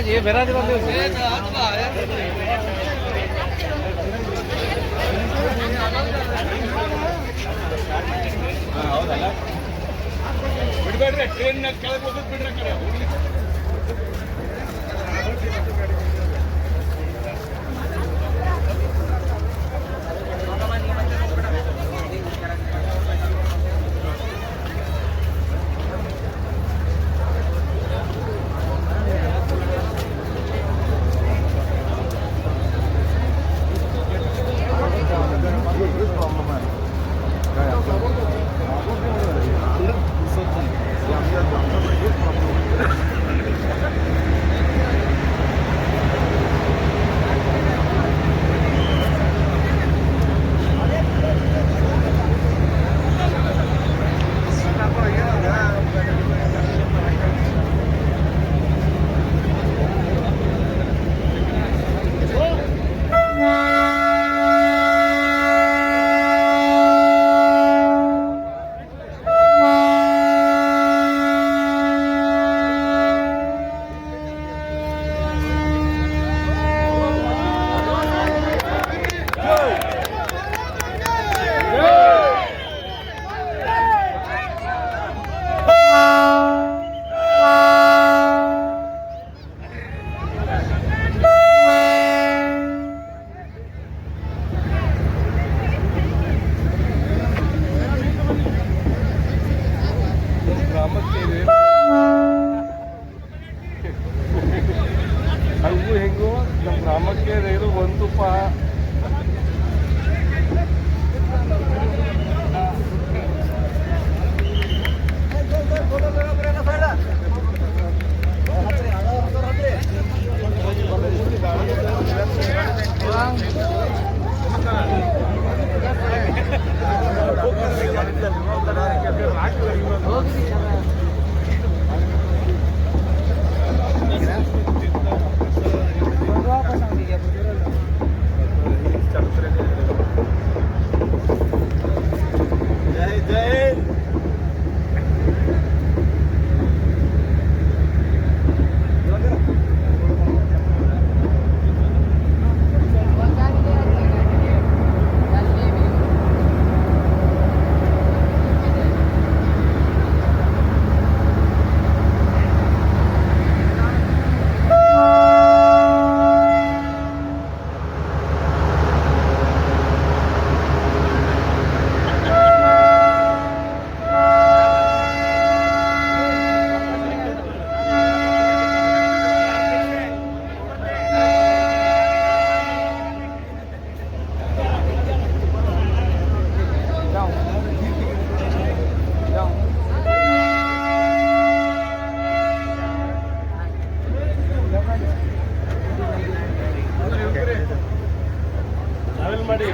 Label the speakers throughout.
Speaker 1: ये बेरा दे बंदे ಹೌದಲ್ಲ ಬಿಡಬೇಡ್ರಿ ಟ್ರೈನ್ ಕೆಳಗೆ ಹೋಗೋದು ಬಿಡ್ರಿ ಕಡೆ ಹಂಗೂ ಹೆಂಗೂ ನಮ್ಮ ಗ್ರಾಮಕ್ಕೆ ರೈಲು ಬಂತುಪ್ಪ.
Speaker 2: ಟ್ರಾವೆಲ್ ಮಾಡಿ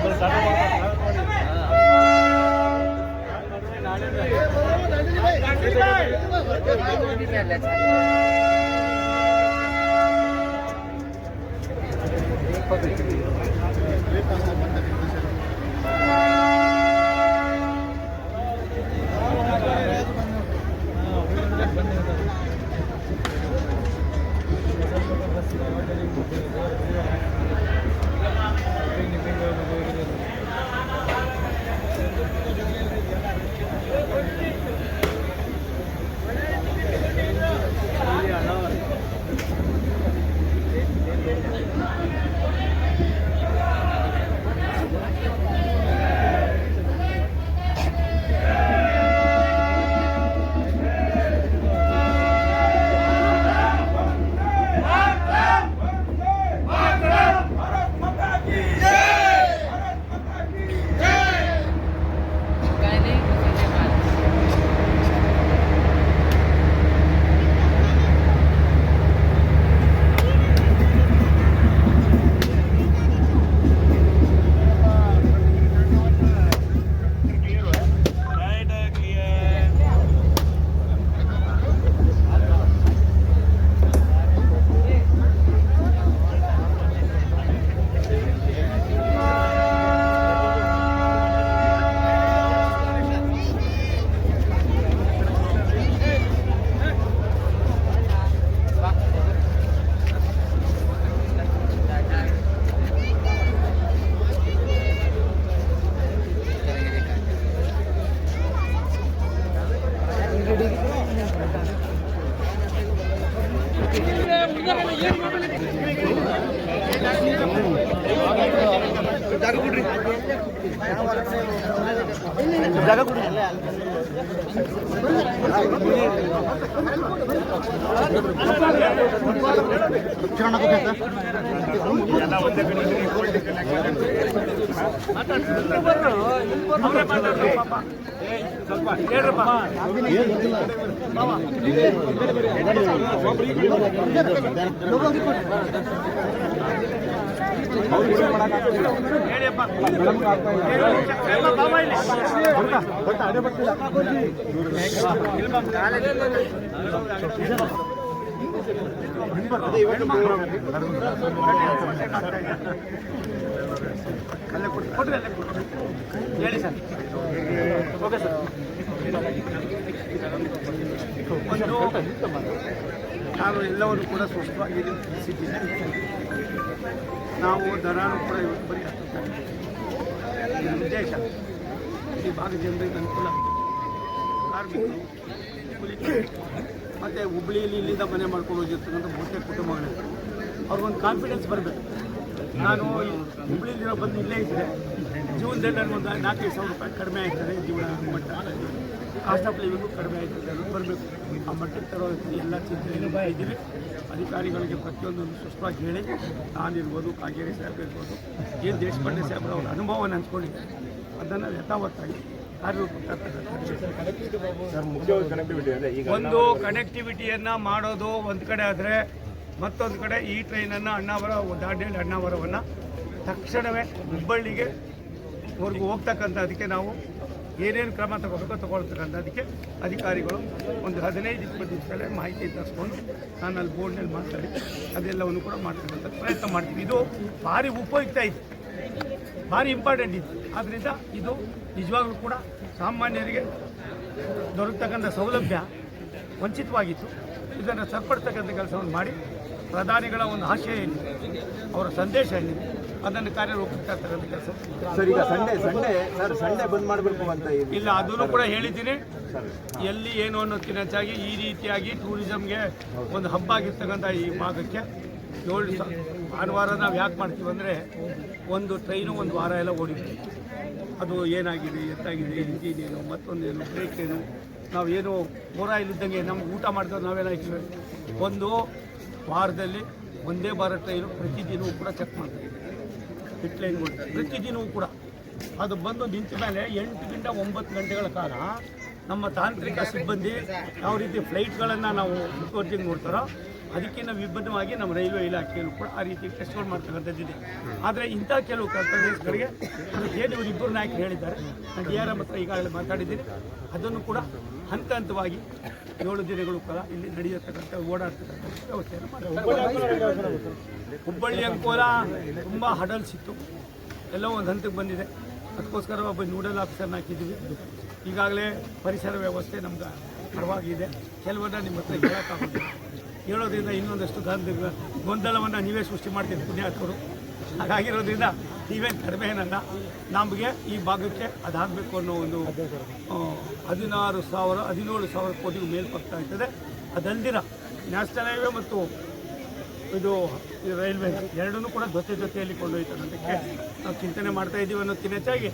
Speaker 2: ಜಾಗ ಕೊಡ್ರಿ. ಹೇಳಿ ಸರ್. Okay sir. ನಾನು ಎಲ್ಲವನ್ನು ಕೂಡ ಸ್ಪಷ್ಟವಾಗಿ ತಿಳಿಸಿದ್ದೇನೆ. ನಾವು ದರಾನು ಕೂಡ ಇವತ್ತು ಬರೀ ಉದ್ದೇಶ ಈ ಭಾಗದ ಜನರಿಗೆ ಅನುಕೂಲ, ಕಾರ್ಮಿಕರು, ಮತ್ತು ಹುಬ್ಬಳ್ಳಿಯಲ್ಲಿ ಇಲ್ಲಿಂದ ಮನೆ ಮಾಡ್ಕೊಂಡು ಹೋಗಿರ್ತಕ್ಕಂಥ ಬಹುತೇಕ ಕುಟುಂಬಗಳಿವೆ. ಅವ್ರಿಗೊಂದು ಕಾನ್ಫಿಡೆನ್ಸ್ ಬರಬೇಕು. ನಾನು ಹುಬ್ಬಳ್ಳಿಲಿರೋ ಬಂದು ಇಲ್ಲೇ ಇದ್ದರೆ ಜೀವನದಲ್ಲಿ ಒಂದು 4,000 ರೂಪಾಯಿ ಕಡಿಮೆ ಆಗ್ತದೆ, ಜೀವನ ಮಟ್ಟ ಕಾಸ್ಟ್ ಆಫ್ ಲಿವಿಂಗು ಕಡಿಮೆ ಆಗ್ತದೆ. ಅದು ಬರಬೇಕು. ಆ ಮಟ್ಟಕ್ಕೆ ತರೋದಕ್ಕೆ ಎಲ್ಲ ಚಿಂತನೆಯನ್ನು ಇದ್ದೀವಿ. ಅಧಿಕಾರಿಗಳಿಗೆ ಪ್ರತಿಯೊಂದನ್ನು ಸ್ಪಷ್ಟವಾಗಿ ಹೇಳಿ, ನಾನಿರ್ಬೋದು, ಕಾಗೇರಿ ಸಾಹೇಬ್ ಇರ್ಬೋದು, ಏನು ದೇಶಪಾಂಡೆ ಸಾಹೇಬ್ರ ಅವ್ರ ಅನುಭವವನ್ನು ಹಂಚ್ಕೊಂಡಿದ್ದಾರೆ, ಅದನ್ನು ಯಥಾವತ್ತಾಗಿ ಒಂದು ಕನೆಕ್ಟಿವಿಟಿಯನ್ನು ಮಾಡೋದು ಒಂದು ಕಡೆ ಆದರೆ, ಮತ್ತೊಂದು ಕಡೆ ಈ ಟ್ರೈನನ್ನು ದಾಂಡೇಲಿ ಅಣ್ಣಾವರವನ್ನು ತಕ್ಷಣವೇ ಹುಬ್ಬಳ್ಳಿಗೆ ವರ್ಗೂ ಹೋಗ್ತಕ್ಕಂಥದಕ್ಕೆ ನಾವು ಏನೇನು ಕ್ರಮ ತಗೊಳ್ತಕ್ಕಂಥದಕ್ಕೆ ಅಧಿಕಾರಿಗಳು ಒಂದು 15-20 ದಿವಸಗಳೇ ಮಾಹಿತಿ ತರಿಸ್ಕೊಂಡು ನಾನು ಅಲ್ಲಿ ಬೋರ್ಡ್ನಲ್ಲಿ ಮಾತಾಡಿ ಅದೆಲ್ಲವನ್ನು ಕೂಡ ಮಾಡ್ತಕ್ಕಂಥ ಪ್ರಯತ್ನ ಮಾಡ್ತೀವಿ. ಇದು ಭಾರಿ ಉಪಯುಕ್ತ ಇದೆ, ಭಾರಿ ಇಂಪಾರ್ಟೆಂಟ್ ಇದೆ. ಆದ್ದರಿಂದ ಇದು ನಿಜವಾಗ್ಲೂ ಕೂಡ ಸಾಮಾನ್ಯರಿಗೆ ದೊರಕತಕ್ಕಂಥ ಸೌಲಭ್ಯ ವಂಚಿತವಾಗಿತ್ತು. ಇದನ್ನು ಸರಿಪಡಿಸ್ತಕ್ಕಂಥ ಕೆಲಸವನ್ನು ಮಾಡಿ ಪ್ರಧಾನಿಗಳ ಒಂದು ಆಶಯ ಏನಿದೆ, ಅವರ ಸಂದೇಶ ಏನಿದೆ, ಅದನ್ನು ಕಾರ್ಯರೂಪಕ್ಕೆ ತರ್ತಕ್ಕಂಥ ಕೆಲಸ.
Speaker 3: ಸರ್, ಈಗ ಸಂಡೇ ಬಂದ್ ಮಾಡಬೇಕು ಅಂತ
Speaker 2: ಇಲ್ಲ, ಅದನ್ನು ಕೂಡ ಹೇಳಿದ್ದೀನಿ. ಎಲ್ಲಿ ಏನು ಅನ್ನೋದಕ್ಕಿಂತ ಹೆಚ್ಚಾಗಿ ಈ ರೀತಿಯಾಗಿ ಟೂರಿಸಮ್ಗೆ ಒಂದು ಹಬ್ಬ ಆಗಿರ್ತಕ್ಕಂಥ ಈ ಭಾಗಕ್ಕೆ 7 ಭಾನುವಾರ ನಾವು ಯಾಕೆ ಮಾಡ್ತೀವಿ ಅಂದರೆ, ಒಂದು ಟ್ರೈನು ಒಂದು ವಾರ ಎಲ್ಲ ಓಡಿದ್ವಿ. ಅದು ಏನಾಗಿದೆ, ಎತ್ತಾಗಿದೆ, ಇಂಜಿನ್ ಏನು, ಮತ್ತೊಂದೇನು, ಬ್ರೇಕ್ ಏನು, ನಾವೇನು ಇಲ್ಲಿದ್ದಂಗೆ ನಮ್ಗೆ ಊಟ ಮಾಡಿದವ್ರು ನಾವೆಲ್ಲ ಇದ್ದೀವಿ. ಒಂದು ವಾರದಲ್ಲಿ ಒಂದೇ ಬಾರ ಟ್ರೈನು ಪ್ರತಿದಿನವೂ ಕೂಡ ಚೆಕ್ ಮಾಡ್ತೀವಿ. ಹಿಟ್ ಲೈನ್ಗಳು ಪ್ರತಿದಿನವೂ ಕೂಡ ಅದು ಬಂದು ನಿಂತ ಮೇಲೆ 8 9 ಗಂಟೆಗಳ ಕಾಲ ನಮ್ಮ ತಾಂತ್ರಿಕ ಸಿಬ್ಬಂದಿ ಯಾವ ರೀತಿ ಫ್ಲೈಟ್ಗಳನ್ನು ನಾವು ಮುತುವರ್ಜಿಗೆ ನೋಡ್ತಾರೋ ಅದಕ್ಕಿಂತ ವಿಭಿನ್ನವಾಗಿ ನಮ್ಮ ರೈಲ್ವೆ ಇಲಾಖೆಯಲ್ಲೂ ಕೂಡ ಆ ರೀತಿ ಟೆಸ್ಟ್ಗಳು ಮಾಡ್ತಕ್ಕಂಥದ್ದಿದೆ. ಆದರೆ ಇಂಥ ಕೆಲವು ಪ್ರದೇಶಗಳಿಗೆ ಏನು ಇವರಿಬ್ಬರು ನಾಯಕರು ಹೇಳಿದ್ದಾರೆ, ನಾನು DRM ಹತ್ರ ಈಗಾಗಲೇ ಮಾತಾಡಿದ್ದೀನಿ. ಅದನ್ನು ಕೂಡ ಹಂತ ಹಂತವಾಗಿ 7 ದಿನಗಳು ಕಾಲ ಇಲ್ಲಿ ನಡೆಯತಕ್ಕಂಥ ಓಡಾಡ್ತಕ್ಕಂಥ ವ್ಯವಸ್ಥೆಯನ್ನು ಮಾಡಿ. ಹುಬ್ಬಳ್ಳಿ ಅಂಕೋಲ ತುಂಬ ಹಡಲ್ಸ್ ಇತ್ತು, ಎಲ್ಲೋ ಒಂದು ಹಂತಕ್ಕೆ ಬಂದಿದೆ. ಅದಕ್ಕೋಸ್ಕರ ಒಬ್ಬ ನೋಡಲ್ ಆಫೀಸರ್ನ ಹಾಕಿದ್ದೀವಿ. ಈಗಾಗಲೇ ಪರಿಸರ ವ್ಯವಸ್ಥೆ ನಮ್ಗೆ ಪರವಾಗಿದೆ. ಕೆಲವನ್ನ ನಿಮ್ಮ ಹತ್ರ ಹೇಳೋಕ್ಕಾಗೋದಿಲ್ಲ, ಹೇಳೋದ್ರಿಂದ ಇನ್ನೊಂದಷ್ಟು ಗೊಂದಲವನ್ನು ನೀವೇ ಸೃಷ್ಟಿ ಮಾಡ್ತೀವಿ ಪುಣ್ಯಾತ್ಮರು. ಹಾಗಾಗಿರೋದ್ರಿಂದ ನೀವೇನು ಕಡಿಮೆ ಏನಲ್ಲ, ನಮಗೆ ಈ ಭಾಗಕ್ಕೆ ಅದಾಗಬೇಕು ಅನ್ನೋ ಒಂದು 17,000 ಕೋಟಿಗೂ ಮೇಲ್ಪಡ್ತಾ ಇರ್ತದೆ. ಅದಲ್ದಿರ ನ್ಯಾಷನಲ್ ಹೈವೇ ಮತ್ತು ಇದು ರೈಲ್ವೆ ಎರಡನ್ನೂ ಕೂಡ ಜೊತೆಯಲ್ಲಿ ಕೊಂಡೊಯ್ತಕ್ಕಂಥಕ್ಕೆ ನಾವು ಚಿಂತನೆ ಮಾಡ್ತಾ ಇದ್ದೀವಿ ಅನ್ನೋದಕ್ಕಿಂತ ಹೆಚ್ಚಾಗಿ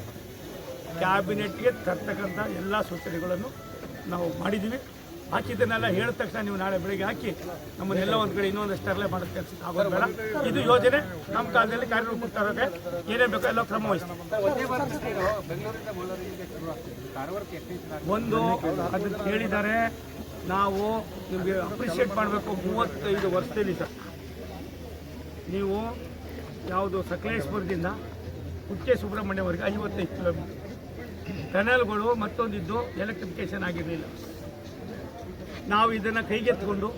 Speaker 2: ಕ್ಯಾಬಿನೆಟ್ಗೆ ತರ್ತಕ್ಕಂಥ ಎಲ್ಲ ಸೂಚನೆಗಳನ್ನು ನಾವು ಮಾಡಿದ್ದೀವಿ. ಹಾಕಿದ್ದನ್ನೆಲ್ಲ ಹೇಳಿದ ತಕ್ಷಣ ನೀವು ನಾಳೆ ಬೆಳಗ್ಗೆ ಹಾಕಿ ನಮ್ಮನ್ನೆಲ್ಲ ಒಂದು ಕಡೆ ಇನ್ನೊಂದಷ್ಟು ತರಲೆ ಮಾಡೋ ಕೆಲಸಕ್ಕೆ ಆಗೋದು ಬೇಡ. ಇದು ಯೋಜನೆ ನಮ್ಮ ಕಾಲದಲ್ಲಿ ಕಾರ್ಯರೂಪಕ್ಕೆ ತರೋಕೆ ಏನೇ ಬೇಕೋ ಎಲ್ಲ ಕ್ರಮ ವಹಿಸ್ತೀವಿ. ಒಂದು ಅದನ್ನು ಹೇಳಿದ್ದಾರೆ, ನಾವು ನಿಮಗೆ ಅಪ್ರಿಷಿಯೇಟ್ ಮಾಡಬೇಕು. 35 ವರ್ಷದಲ್ಲಿ ಸರ್ ನೀವು ಯಾವುದು ಸಕಲೇಶ್ಪುರದಿಂದ ಕುಕ್ಕೆ ಸುಬ್ರಹ್ಮಣ್ಯವರೆಗೆ 55 ಕಿಲೋಮೀಟರ್ ಟನಲ್ಗಳು ಮತ್ತೊಂದಿದ್ದು ಎಲೆಕ್ಟ್ರಿಫಿಕೇಷನ್ ಆಗಿರಲಿಲ್ಲ. ನಾವು ಇದನ್ನು ಕೈಗೆತ್ತಿಕೊಂಡು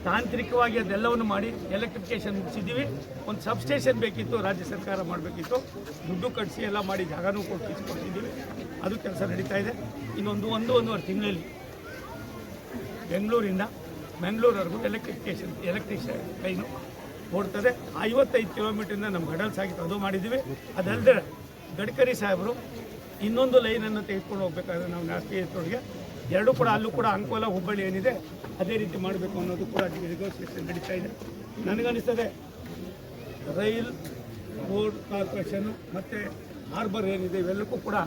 Speaker 2: ತಾಂತ್ರಿಕವಾಗಿ ಅದೆಲ್ಲವನ್ನು ಮಾಡಿ ಎಲೆಕ್ಟ್ರಿಫಿಕೇಷನ್ ಮುಗಿಸಿದ್ದೀವಿ. ಒಂದು ಸಬ್ಸ್ಟೇಷನ್ ಬೇಕಿತ್ತು, ರಾಜ್ಯ ಸರ್ಕಾರ ಮಾಡಬೇಕಿತ್ತು, ದುಡ್ಡು ಕಟ್ಟಿಸಿ ಎಲ್ಲ ಮಾಡಿ ಜಾಗನೂ ಕೊಟ್ಟಿದ್ದೀವಿ. ಅದು ಕೆಲಸ ನಡೀತಾ ಇದೆ. ಇನ್ನೊಂದು 1-1.5 ತಿಂಗಳಲ್ಲಿ ಬೆಂಗಳೂರಿಂದ ಮಂಗಳೂರವರೆಗೂ ಎಲೆಕ್ಟ್ರಿಷನ್ ಲೈನು ಓಡ್ತದೆ. 55 ಕಿಲೋಮೀಟ್ರಿಂದ ನಮ್ಮ ಗಡಲ್ಸ್ ಆಗಿತ್ತು, ಅದು ಮಾಡಿದ್ದೀವಿ. ಅದಲ್ಲದೆ ಗಡ್ಕರಿ ಸಾಹೇಬರು ಇನ್ನೊಂದು ಲೈನನ್ನು ತೆಗೆದುಕೊಂಡು ಹೋಗ್ಬೇಕಾದ್ರೆ ನಾವು ರಾಷ್ಟ್ರೀಯದೊಳಗೆ ಎರಡೂ ಕೂಡ ಅಲ್ಲೂ ಕೂಡ ಅಂಕೋಲ ಹುಬ್ಬಳ್ಳಿ ಏನಿದೆ ಅದೇ ರೀತಿ ಮಾಡಬೇಕು ಅನ್ನೋದು ಕೂಡ ನೆಗೋಸಿಯೇಷನ್ ನಡೀತಾ ಇದೆ. ನನಗನ್ನಿಸ್ತದೆ ರೈಲ್ ರೋಡ್ ಕಾರ್ಪೊರೇಷನ್ನು ಮತ್ತು ಹಾರ್ಬರ್ ಏನಿದೆ ಇವೆಲ್ಲಕ್ಕೂ ಕೂಡ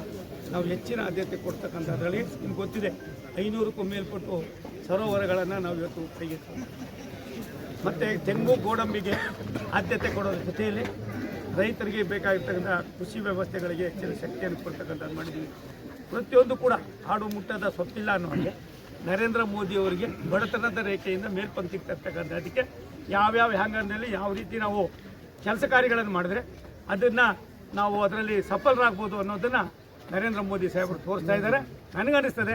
Speaker 2: ನಾವು ಹೆಚ್ಚಿನ ಆದ್ಯತೆ ಕೊಡ್ತಕ್ಕಂಥದ್ರಲ್ಲಿ ನಿಮ್ಗೆ ಗೊತ್ತಿದೆ 500ಕ್ಕೂ ಮೇಲ್ಪಟ್ಟು ಸರೋವರಗಳನ್ನು ನಾವು ಇವತ್ತು ಕೈಗೆತ್ತೀವಿ. ಮತ್ತು ತೆಂಗು ಗೋಡಂಬಿಗೆ ಆದ್ಯತೆ ಕೊಡೋದ್ರ ಜೊತೆಯಲ್ಲಿ ರೈತರಿಗೆ ಬೇಕಾಗಿರ್ತಕ್ಕಂಥ ಕೃಷಿ ವ್ಯವಸ್ಥೆಗಳಿಗೆ ಹೆಚ್ಚಿನ ಶಕ್ತಿಯನ್ನು ಕೊಡ್ತಕ್ಕಂಥದ್ದು ಮಾಡಿದ್ದೀವಿ. ಪ್ರತಿಯೊಂದು ಕೂಡ ಹಾಡು ಮುಟ್ಟದ ಸೊಪ್ಪಿಲ್ಲ ಅನ್ನೋ ಹಾಗೆ ನರೇಂದ್ರ ಮೋದಿಯವರಿಗೆ ಬಡತನದ ರೇಖೆಯಿಂದ ಮೇಲ್ಪಂಕ್ತಿಗೆ ತರ್ತಕ್ಕಂಥ ಅದಕ್ಕೆ ಯಾವ್ಯಾವ ಹ್ಯಾಂಗರ್ನಲ್ಲಿ ಯಾವ ರೀತಿ ನಾವು ಕೆಲಸ ಕಾರ್ಯಗಳನ್ನು ಮಾಡಿದ್ರೆ ಅದನ್ನು ನಾವು ಅದರಲ್ಲಿ ಸಫಲರಾಗ್ಬೋದು ಅನ್ನೋದನ್ನು ನರೇಂದ್ರ ಮೋದಿ ಸಾಹೇಬರು ತೋರಿಸ್ತಾ ಇದ್ದಾರೆ. ನನಗನ್ನಿಸ್ತದೆ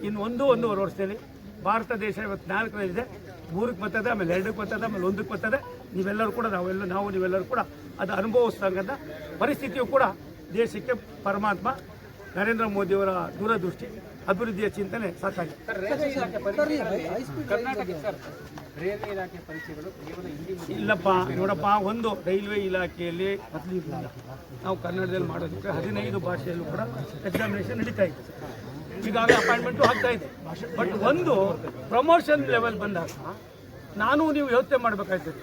Speaker 2: ಇನ್ನು 1-1.5 ವರ್ಷದಲ್ಲಿ ಭಾರತ ದೇಶ ಇವತ್ತು 4ರಲ್ಲಿದೆ, 3ಕ್ಕೆ ಬರ್ತದೆ, ಆಮೇಲೆ 2ಕ್ಕೆ ಬರ್ತದೆ, ಆಮೇಲೆ 1ಕ್ಕೆ ಬರ್ತದೆ. ನೀವೆಲ್ಲರೂ ಕೂಡ ನೀವೆಲ್ಲರೂ ಕೂಡ ಅದು ಅನುಭವಿಸ್ತಕ್ಕಂಥ ಪರಿಸ್ಥಿತಿಯು ಕೂಡ ದೇಶಕ್ಕೆ ಪರಮಾತ್ಮ ನರೇಂದ್ರ ಮೋದಿಯವರ ದೂರದೃಷ್ಟಿ ಅಭಿವೃದ್ಧಿಯ ಚಿಂತನೆ ಸಾಕಾಗಿದೆ. ಇಲ್ಲಪ್ಪ ನೋಡಪ್ಪ, ಒಂದು ರೈಲ್ವೆ ಇಲಾಖೆಯಲ್ಲಿ ಮೊದಲಿರಲಿಲ್ಲ, ನಾವು ಕನ್ನಡದಲ್ಲಿ ಮಾಡೋದಕ್ಕೆ 15 ಭಾಷೆಯಲ್ಲೂ ಕೂಡ ಎಕ್ಸಾಮಿನೇಷನ್ ನಡೀತಾ ಇದೆ. ಈಗಾಗಲೇ ಅಪಾಯಿಂಟ್ಮೆಂಟು ಆಗ್ತಾ ಇದೆ. ಬಟ್ ಒಂದು ಪ್ರಮೋಷನ್ ಲೆವೆಲ್ ಬಂದಾಗ ನೀವು ಯೋಚನೆ ಮಾಡಬೇಕಾಗ್ತದೆ.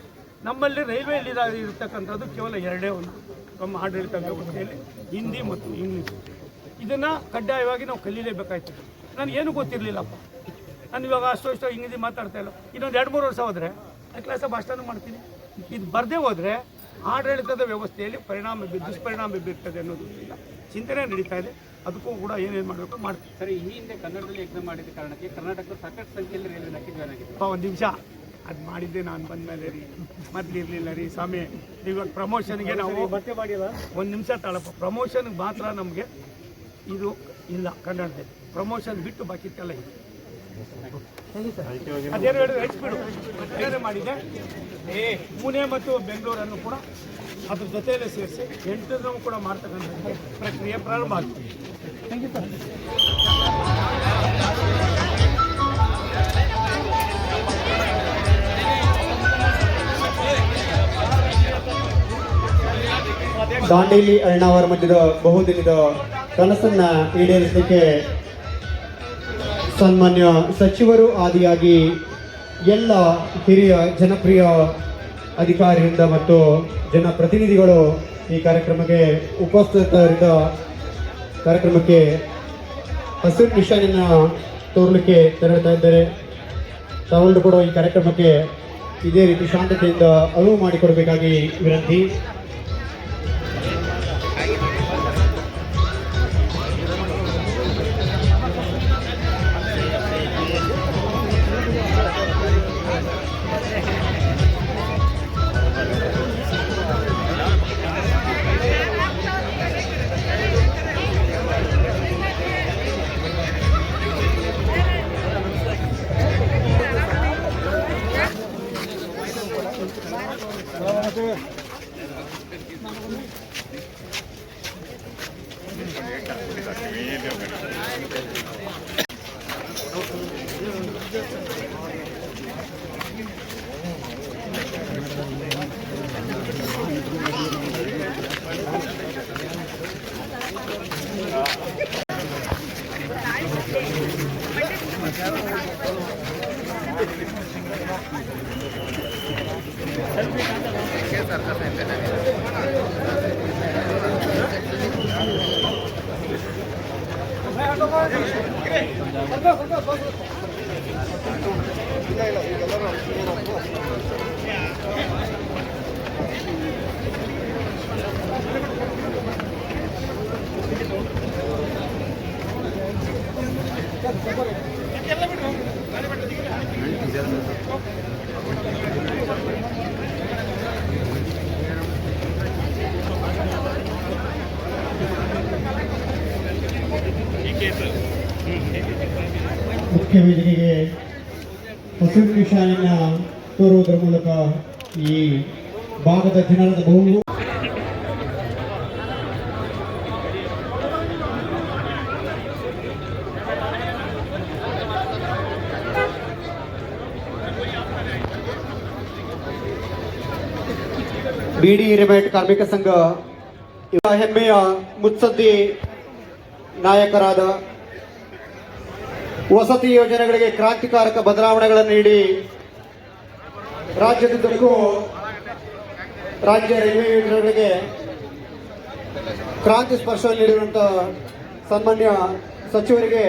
Speaker 2: ನಮ್ಮಲ್ಲಿ ರೈಲ್ವೆಯಲ್ಲಿ ಇರತಕ್ಕಂಥದ್ದು ಕೇವಲ 2 ನಮ್ಮ ಆಡಳಿತ ವ್ಯವಸ್ಥೆಯಲ್ಲಿ ಹಿಂದಿ ಮತ್ತು ಇಂಗ್ಲೀಷ್. ಇದನ್ನು ಕಡ್ಡಾಯವಾಗಿ ನಾವು ಕಲೀಲೇಬೇಕಾಯ್ತದೆ. ನನಗೇನು ಗೊತ್ತಿರಲಿಲ್ಲಪ್ಪ, ನಾನು ಇವಾಗ ಅಷ್ಟೋ ಇಂಗ್ಲೀಷ್ ಮಾತಾಡ್ತಾ ಇಲ್ಲ. ಇನ್ನೊಂದು 2-3 ವರ್ಷ ಹೋದರೆ ಕ್ಲಾಸ ಭಾಷಣ ಮಾಡ್ತೀನಿ. ಇದು ಬರದೇ ಹೋದರೆ ಆಡಳಿತದ ವ್ಯವಸ್ಥೆಯಲ್ಲಿ ದುಷ್ಪರಿಣಾಮ ಬೀರ್ತದೆ ಅನ್ನೋದು ಚಿಂತನೆ ನಡೀತಾ ಇದೆ. ಅದಕ್ಕೂ ಕೂಡ ಏನೇನು ಮಾಡಬೇಕು ಮಾಡ್ತೀವಿ.
Speaker 4: ಸರಿ, ಈ ಹಿಂದೆ ಕನ್ನಡದಲ್ಲಿ ಎಕ್ಸಾಮ್ ಮಾಡಿದ ಕಾರಣಕ್ಕೆ ಕರ್ನಾಟಕದ ಸಾಕಷ್ಟು ಸಂಖ್ಯೆಯಲ್ಲಿ ರೈಲ್ವೆ ಇಲಾಖೆ ಜಾಯ್ನ್ ಆಗಿದೆ.
Speaker 2: ಒಂದು ನಿಮಿಷ, ಅದು ಮಾಡಿದ್ದೆ ನಾನು ಬಂದ ಮೇಲೆ ರೀ, ಮೊದಲಿರಲಿಲ್ಲ ರೀ ಸ್ವಾಮಿ. ಇವಾಗ ಪ್ರಮೋಷನ್ಗೆ ನಾವು ಮತ್ತೆ ಮಾಡಿಲ್ಲ. ಒಂದು ನಿಮಿಷ ತಾಳಪ್ಪ, ಪ್ರಮೋಷನ್ಗೆ ಮಾತ್ರ ನಮಗೆ ಇದು ಇಲ್ಲ ಕನ್ನಡದಲ್ಲಿ. ಪ್ರಮೋಷನ್ ಬಿಟ್ಟು ಬಾಕಿದ್ದೆಲ್ಲ ಇದೆ. ಅದೇನು ಹೇಳಿದ್ರೆ ಹೈಸ್ಪೀಡು ಮಾಡಿದೆ. ಪುಣೆ ಮತ್ತು ಬೆಂಗಳೂರನ್ನು ಕೂಡ ಅದ್ರ ಜೊತೆಯಲ್ಲೇ ಸೇರಿಸಿ 8 ಕೂಡ ಮಾಡ್ತಕ್ಕಂಥ ಪ್ರಕ್ರಿಯೆ ಪ್ರಾರಂಭ ಆಗ್ತದೆ. Thank you sir.
Speaker 5: ದಾಂಡೇಲಿ ಅಣ್ಣಾವರ ಮಧ್ಯದ ಬಹುದಿನದ ಕನಸನ್ನ ಈಡೇರಿಸಲಿಕ್ಕೆ ಸನ್ಮಾನ್ಯ ಸಚಿವರು ಆದಿಯಾಗಿ ಎಲ್ಲ ಹಿರಿಯ ಜನಪ್ರಿಯ ಅಧಿಕಾರಿಗಳಿಂದ ಮತ್ತು ಜನಪ್ರತಿನಿಧಿಗಳು ಈ ಕಾರ್ಯಕ್ರಮಕ್ಕೆ ಉಪಸ್ಥಿತರಿದ್ದ ಕಾರ್ಯಕ್ರಮಕ್ಕೆ ಹಸಿರು ನಿಶಾನೆಯನ್ನು ತೋರಲಿಕ್ಕೆ ತೆರಳುತ್ತಾ ಇದ್ದಾರೆ. ತಾವೆಲ್ಲರೂ ಕೂಡ ಈ ಕಾರ್ಯಕ್ರಮಕ್ಕೆ ಇದೇ ರೀತಿ ಶಾಂತತೆಯಿಂದ ಅನುವು ಮಾಡಿಕೊಡಬೇಕಾಗಿ ವಿನಂತಿ. ಮುಖ್ಯ ವೇದಿಕೆಗೆ ಹಸಿರು ನಿಶಾನೆಯನ್ನ ತೋರುವುದರ ಮೂಲಕ ಈ ಭಾಗದ ಜನರ ಬಹು ಬಿಡಿ ಹಿರೇಮಠ ಕಾರ್ಮಿಕ ಸಂಘ ಹೆಮ್ಮೆಯ ಮುತ್ಸದ್ದಿ ನಾಯಕರಾದ ವಸತಿ ಯೋಜನೆಗಳಿಗೆ ಕ್ರಾಂತಿಕಾರಕ ಬದಲಾವಣೆಗಳನ್ನು ನೀಡಿ ರಾಜ್ಯದುದ್ದಕ್ಕೂ ರಾಜ್ಯ ರೈಲ್ವೆ ಯೋಜನೆಗಳಿಗೆ ಕ್ರಾಂತಿ ಸ್ಪರ್ಶ ನೀಡಿರುವಂತಹ ಸನ್ಮಾನ್ಯ ಸಚಿವರಿಗೆ